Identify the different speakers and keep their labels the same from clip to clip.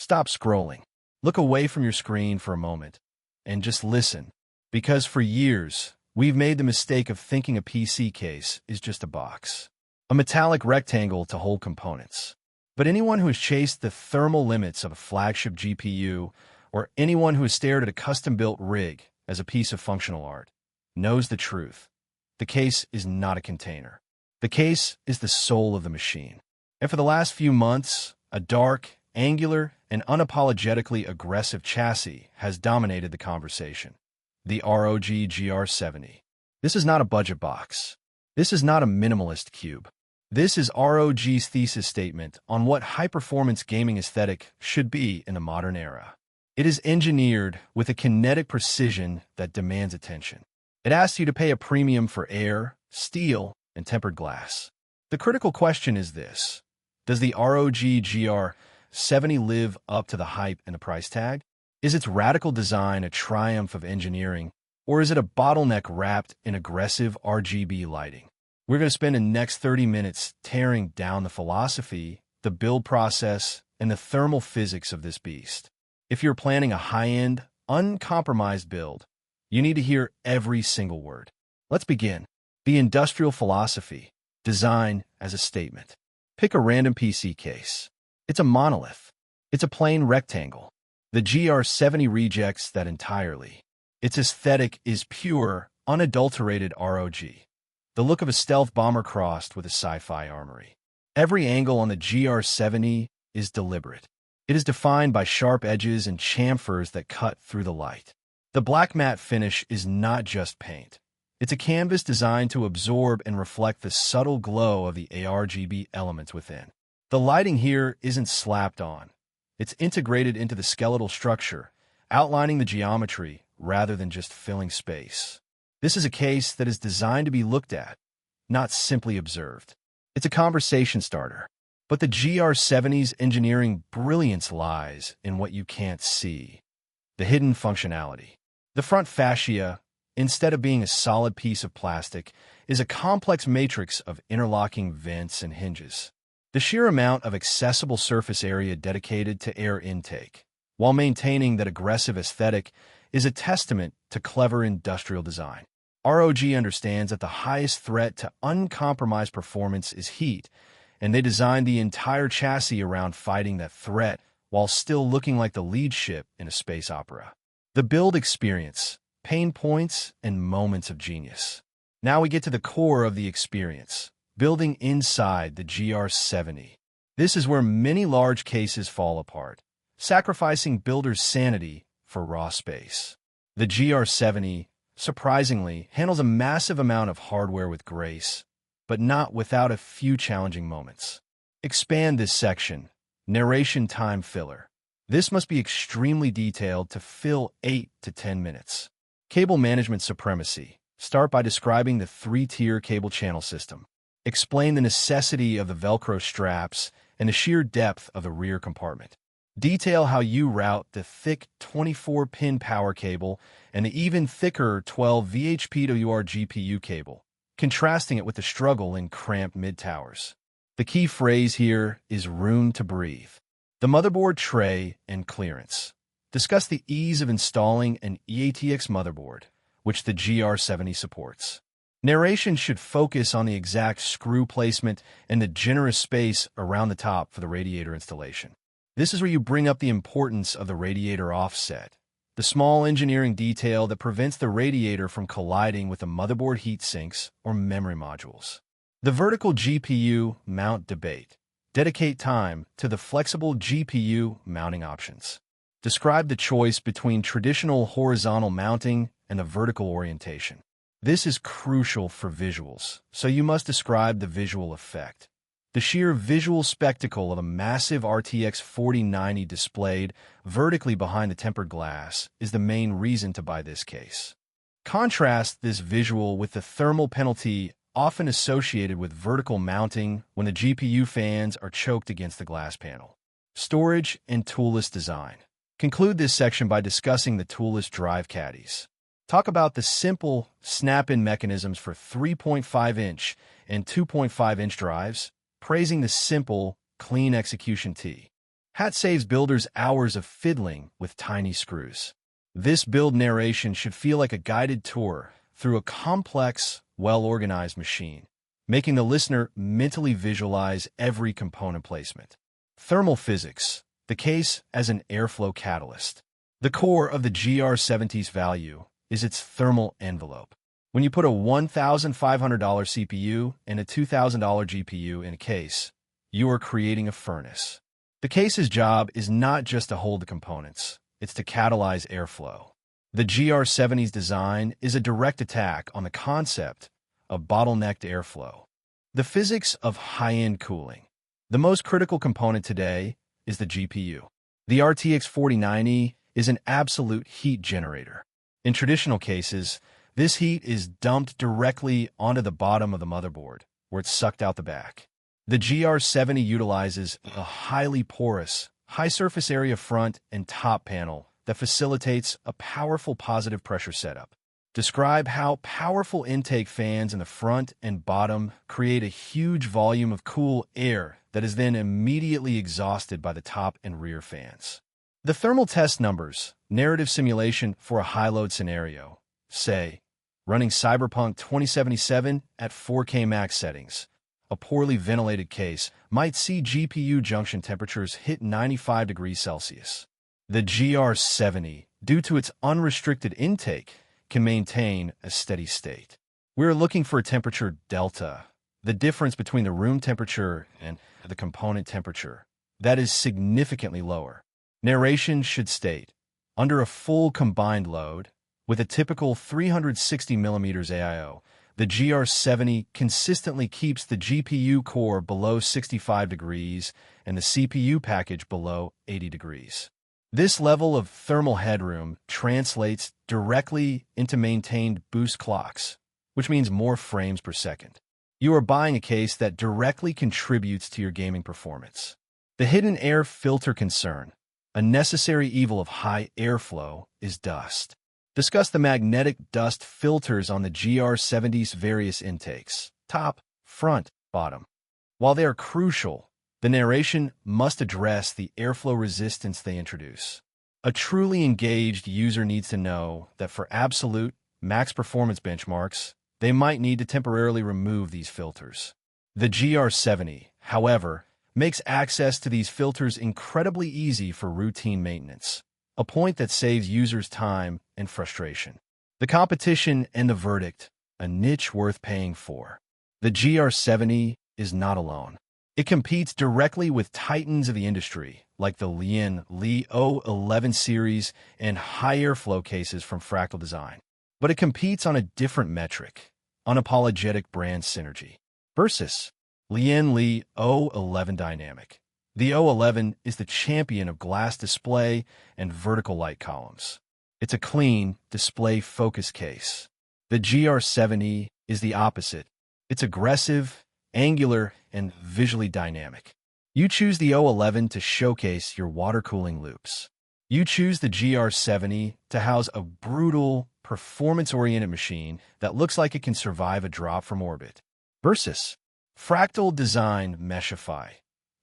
Speaker 1: Stop scrolling. Look away from your screen for a moment and just listen. Because for years, we've made the mistake of thinking a PC case is just a box, a metallic rectangle to hold components. But anyone who has chased the thermal limits of a flagship GPU, or anyone who has stared at a custom-built rig as a piece of functional art, knows the truth. The case is not a container. The case is the soul of the machine. And for the last few months, a dark, angular, and unapologetically aggressive chassis has dominated the conversation. The ROG GR70. This is not a budget box. This is not a minimalist cube. This is ROG's thesis statement on what high-performance gaming aesthetic should be in the modern era. It is engineered with a kinetic precision that demands attention. It asks you to pay a premium for air, steel, and tempered glass. The critical question is this: does the ROG GR70 live up to the hype and the price tag? Is its radical design a triumph of engineering, or is it a bottleneck wrapped in aggressive RGB lighting? We're going to spend the next 30 minutes tearing down the philosophy, the build process, and the thermal physics of this beast. If you're planning a high-end, uncompromised build, you need to hear every single word. Let's begin. The industrial philosophy. Design as a statement. Pick a random PC case. It's a monolith. It's a plain rectangle. The GR70 rejects that entirely. Its aesthetic is pure, unadulterated ROG. The look of a stealth bomber crossed with a sci-fi armory. Every angle on the GR70 is deliberate. It is defined by sharp edges and chamfers that cut through the light. The black matte finish is not just paint. It's a canvas designed to absorb and reflect the subtle glow of the ARGB elements within. The lighting here isn't slapped on. It's integrated into the skeletal structure, outlining the geometry rather than just filling space. This is a case that is designed to be looked at, not simply observed. It's a conversation starter. But the GR70's engineering brilliance lies in what you can't see: the hidden functionality. The front fascia, instead of being a solid piece of plastic, is a complex matrix of interlocking vents and hinges. The sheer amount of accessible surface area dedicated to air intake, while maintaining that aggressive aesthetic, is a testament to clever industrial design. ROG understands that the highest threat to uncompromised performance is heat, and they designed the entire chassis around fighting that threat while still looking like the lead ship in a space opera. The build experience, pain points, and moments of genius. Now we get to the core of the experience, building inside the GR70. This is where many large cases fall apart, sacrificing builders' sanity for raw space. The GR70, surprisingly, handles a massive amount of hardware with grace, but not without a few challenging moments. Expand this section. Narration time filler. This must be extremely detailed to fill 8 to 10 minutes. Cable management supremacy. Start by describing the 3-tier cable channel system. Explain the necessity of the Velcro straps and the sheer depth of the rear compartment. Detail how you route the thick 24-pin power cable and the even thicker 12 VHP to UR GPU cable, contrasting it with the struggle in cramped mid-towers. The key phrase here is room to breathe. The motherboard tray and clearance. Discuss the ease of installing an EATX motherboard, which the GR70 supports. Narration should focus on the exact screw placement and the generous space around the top for the radiator installation. This is where you bring up the importance of the radiator offset, the small engineering detail that prevents the radiator from colliding with the motherboard heat sinks or memory modules. The vertical GPU mount debate. Dedicate time to the flexible GPU mounting options. Describe the choice between traditional horizontal mounting and the vertical orientation. This is crucial for visuals, so you must describe the visual effect. The sheer visual spectacle of a massive RTX 4090 displayed vertically behind the tempered glass is the main reason to buy this case. Contrast this visual with the thermal penalty often associated with vertical mounting when the GPU fans are choked against the glass panel. Storage and toolless design. Conclude this section by discussing the toolless drive caddies. Talk about the simple snap-in mechanisms for 3.5-inch and 2.5-inch drives, praising the simple, clean execution tee. HAT saves builders hours of fiddling with tiny screws. This build narration should feel like a guided tour through a complex, well-organized machine, making the listener mentally visualize every component placement. Thermal physics, the case as an airflow catalyst. The core of the GR70's value is its thermal envelope. When you put a $1,500 CPU and a $2,000 GPU in a case, you are creating a furnace. The case's job is not just to hold the components, it's to catalyze airflow. The GR70's design is a direct attack on the concept of bottlenecked airflow. The physics of high-end cooling. The most critical component today is the GPU. The RTX 4090 is an absolute heat generator. In traditional cases, this heat is dumped directly onto the bottom of the motherboard, where it's sucked out the back. The GR70 utilizes a highly porous, high-surface area front and top panel that facilitates a powerful positive pressure setup. Describe how powerful intake fans in the front and bottom create a huge volume of cool air that is then immediately exhausted by the top and rear fans. The thermal test numbers, narrative simulation for a high-load scenario, say, running Cyberpunk 2077 at 4K max settings. A poorly ventilated case might see GPU junction temperatures hit 95 degrees Celsius. The GR70, due to its unrestricted intake, can maintain a steady state. We're looking for a temperature delta, the difference between the room temperature and the component temperature, that is significantly lower. Narration should state, under a full combined load, with a typical 360mm AIO, the GR70 consistently keeps the GPU core below 65 degrees and the CPU package below 80 degrees. This level of thermal headroom translates directly into maintained boost clocks, which means more frames per second. You are buying a case that directly contributes to your gaming performance. The hidden air filter concern, a necessary evil of high airflow, is dust. Discuss the magnetic dust filters on the GR70's various intakes, top, front, bottom. While they are crucial, the narration must address the airflow resistance they introduce. A truly engaged user needs to know that for absolute, max performance benchmarks, they might need to temporarily remove these filters. The GR70, however, makes access to these filters incredibly easy for routine maintenance, a point that saves users time and frustration. The competition and the verdict, a niche worth paying for. The GR70 is not alone. It competes directly with titans of the industry, like the Lian Li O11 series and high airflow cases from Fractal Design. But it competes on a different metric, unapologetic brand synergy. Versus Lian Li O11 Dynamic. The O11 is the champion of glass display and vertical light columns. It's a clean, display-focused case. The GR70 is the opposite. It's aggressive, angular, and visually dynamic. You choose the O11 to showcase your water cooling loops. You choose the GR70 to house a brutal, performance-oriented machine that looks like it can survive a drop from orbit. Versus Fractal Design Meshify.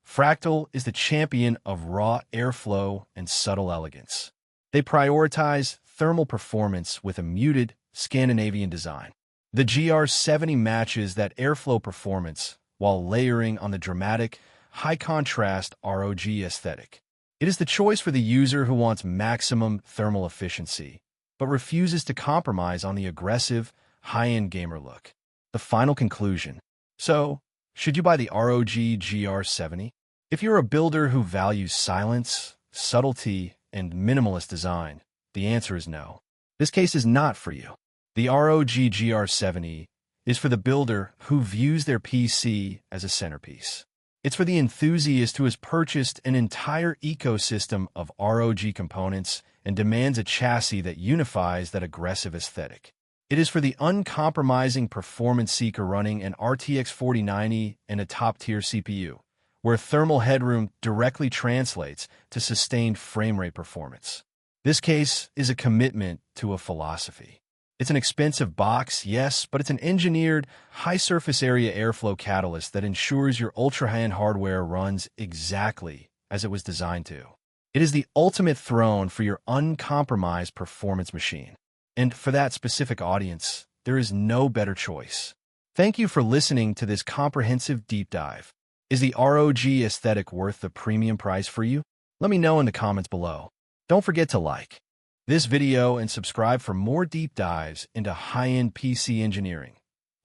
Speaker 1: Fractal is the champion of raw airflow and subtle elegance. They prioritize thermal performance with a muted, Scandinavian design. The GR70 matches that airflow performance while layering on the dramatic, high-contrast ROG aesthetic. It is the choice for the user who wants maximum thermal efficiency, but refuses to compromise on the aggressive, high-end gamer look. The final conclusion. So, should you buy the ROG GR70? If you're a builder who values silence, subtlety, and minimalist design, the answer is no. This case is not for you. The ROG GR70 is for the builder who views their PC as a centerpiece. It's for the enthusiast who has purchased an entire ecosystem of ROG components and demands a chassis that unifies that aggressive aesthetic. It is for the uncompromising performance seeker running an RTX 4090 and a top-tier CPU, where thermal headroom directly translates to sustained frame rate performance. This case is a commitment to a philosophy. It's an expensive box, yes, but it's an engineered, high-surface area airflow catalyst that ensures your ultra-high-end hardware runs exactly as it was designed to. It is the ultimate throne for your uncompromised performance machine. And for that specific audience, there is no better choice. Thank you for listening to this comprehensive deep dive. Is the ROG aesthetic worth the premium price for you? Let me know in the comments below. Don't forget to like this video and subscribe for more deep dives into high-end PC engineering.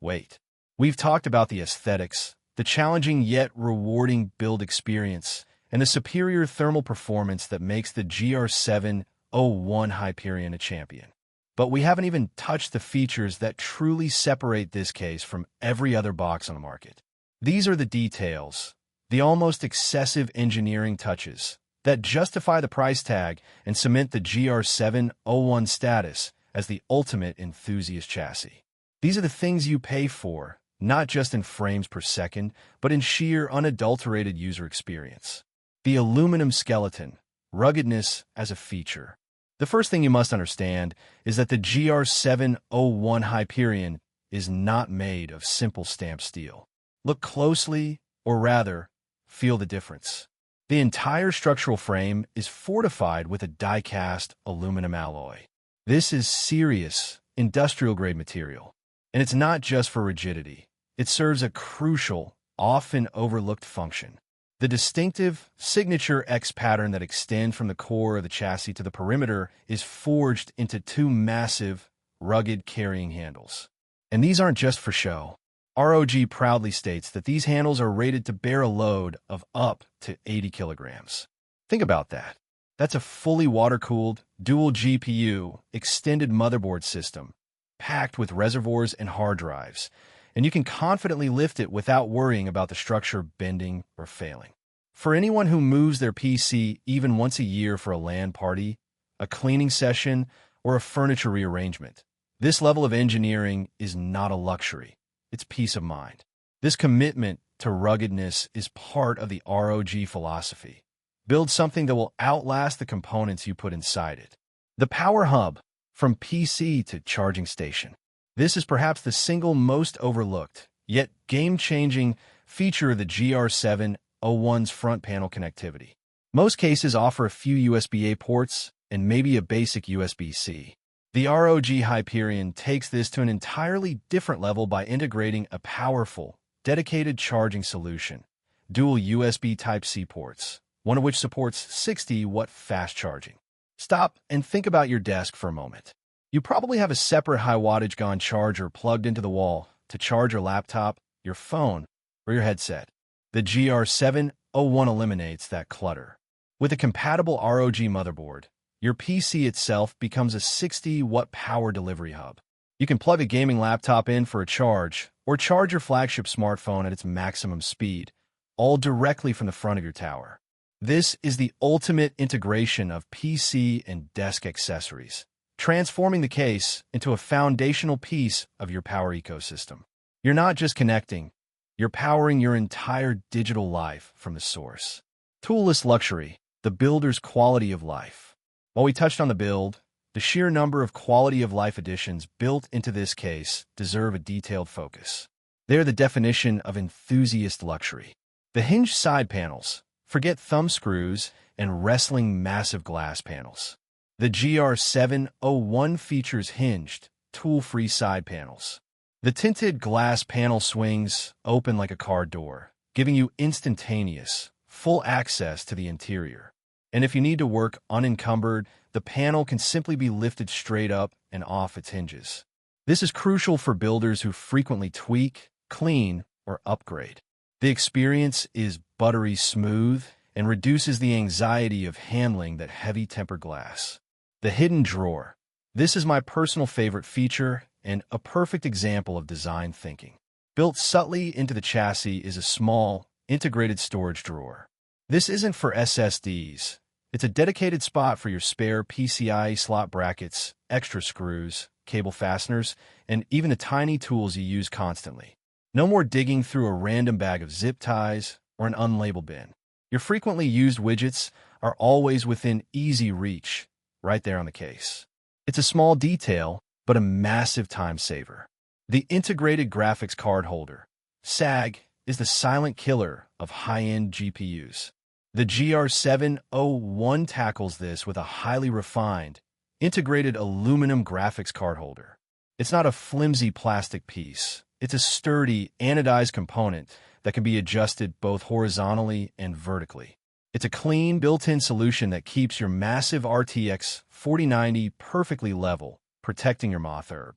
Speaker 1: Wait, we've talked about the aesthetics, the challenging yet rewarding build experience, and the superior thermal performance that makes the GR701 Hyperion a champion. But we haven't even touched the features that truly separate this case from every other box on the market. These are the details, the almost excessive engineering touches that justify the price tag and cement the GR701 status as the ultimate enthusiast chassis. These are the things you pay for, not just in frames per second, but in sheer unadulterated user experience. The aluminum skeleton, ruggedness as a feature. The first thing you must understand is that the GR701 Hyperion is not made of simple stamped steel. Look closely, or rather, feel the difference. The entire structural frame is fortified with a die-cast aluminum alloy. This is serious, industrial-grade material. And it's not just for rigidity. It serves a crucial, often overlooked function. The distinctive, signature X pattern that extends from the core of the chassis to the perimeter is forged into two massive, rugged carrying handles. And these aren't just for show. ROG proudly states that these handles are rated to bear a load of up to 80 kilograms. Think about that. That's a fully water-cooled, dual GPU, extended motherboard system, packed with reservoirs and hard drives, and you can confidently lift it without worrying about the structure bending or failing. For anyone who moves their PC even once a year for a LAN party, a cleaning session, or a furniture rearrangement, this level of engineering is not a luxury. It's peace of mind. This commitment to ruggedness is part of the ROG philosophy. Build something that will outlast the components you put inside it. The power hub, from PC to charging station. This is perhaps the most overlooked, yet game-changing feature of the GR701's front panel connectivity. Most cases offer a few USB-A ports and maybe a basic USB-C. The ROG Hyperion takes this to an entirely different level by integrating a powerful, dedicated charging solution, dual USB Type-C ports, one of which supports 60-watt fast charging. Stop and think about your desk for a moment. You probably have a separate high-wattage GAN charger plugged into the wall to charge your laptop, your phone, or your headset. The GR701 eliminates that clutter. With a compatible ROG motherboard, your PC itself becomes a 60-watt power delivery hub. You can plug a gaming laptop in for a charge, or charge your flagship smartphone at its maximum speed, all directly from the front of your tower. This is the ultimate integration of PC and desk accessories, transforming the case into a foundational piece of your power ecosystem. You're not just connecting, you're powering your entire digital life from the source. Toolless luxury, the builder's quality of life. While we touched on the build, the sheer number of quality-of-life additions built into this case deserve a detailed focus. They're the definition of enthusiast luxury. The hinged side panels, forget thumb screws and wrestling massive glass panels. The GR701 features hinged, tool-free side panels. The tinted glass panel swings open like a car door, giving you instantaneous, full access to the interior. And if you need to work unencumbered, the panel can simply be lifted straight up and off its hinges. This is crucial for builders who frequently tweak, clean, or upgrade. The experience is buttery smooth and reduces the anxiety of handling that heavy tempered glass. The hidden drawer. This is my personal favorite feature and a perfect example of design thinking. Built subtly into the chassis is a small, integrated storage drawer. This isn't for SSDs. It's a dedicated spot for your spare PCIe slot brackets, extra screws, cable fasteners, and even the tiny tools you use constantly. No more digging through a random bag of zip ties or an unlabeled bin. Your frequently used widgets are always within easy reach, right there on the case. It's a small detail, but a massive time saver. The integrated graphics card holder, SAG, is the silent killer of high-end GPUs. The GR701 tackles this with a highly refined, integrated aluminum graphics card holder. It's not a flimsy plastic piece. It's a sturdy, anodized component that can be adjusted both horizontally and vertically. It's a clean, built-in solution that keeps your massive RTX 4090 perfectly level, protecting your motherboard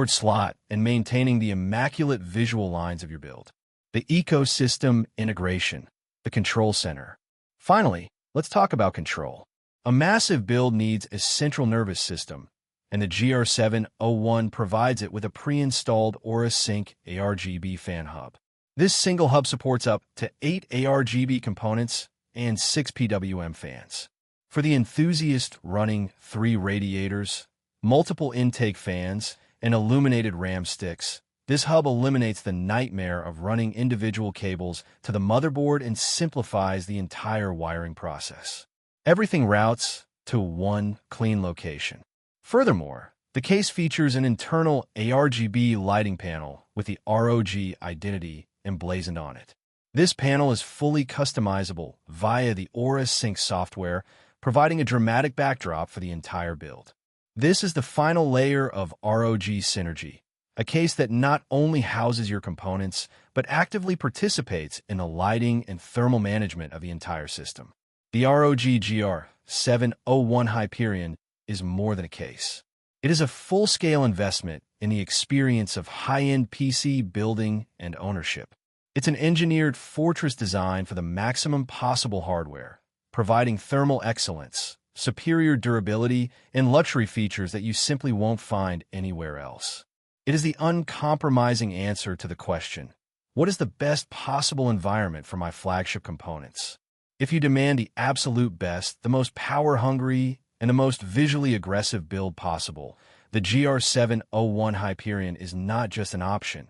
Speaker 1: slot and maintaining the immaculate visual lines of your build. The ecosystem integration, the control center. Finally, let's talk about control. A massive build needs a central nervous system, and the GR701 provides it with a pre-installed Aura Sync ARGB fan hub. This single hub supports up to 8 ARGB components and 6 PWM fans. For the enthusiast running 3 radiators, multiple intake fans, and illuminated RAM sticks, this hub eliminates the nightmare of running individual cables to the motherboard and simplifies the entire wiring process. Everything routes to one clean location. Furthermore, the case features an internal ARGB lighting panel with the ROG identity emblazoned on it. This panel is fully customizable via the Aura Sync software, providing a dramatic backdrop for the entire build. This is the final layer of ROG Synergy, a case that not only houses your components, but actively participates in the lighting and thermal management of the entire system. The ROG GR701 Hyperion is more than a case. It is a full-scale investment in the experience of high-end PC building and ownership. It's an engineered fortress design for the maximum possible hardware, providing thermal excellence, superior durability, and luxury features that you simply won't find anywhere else. It is the uncompromising answer to the question, what is the best possible environment for my flagship components? If you demand the absolute best, the most power-hungry, and the most visually aggressive build possible, the GR701 Hyperion is not just an option,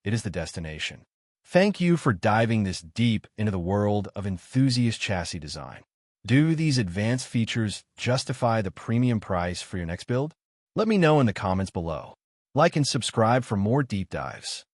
Speaker 1: it is the destination. Thank you for diving this deep into the world of enthusiast chassis design. Do these advanced features justify the premium price for your next build? Let me know in the comments below. Like and subscribe for more deep dives.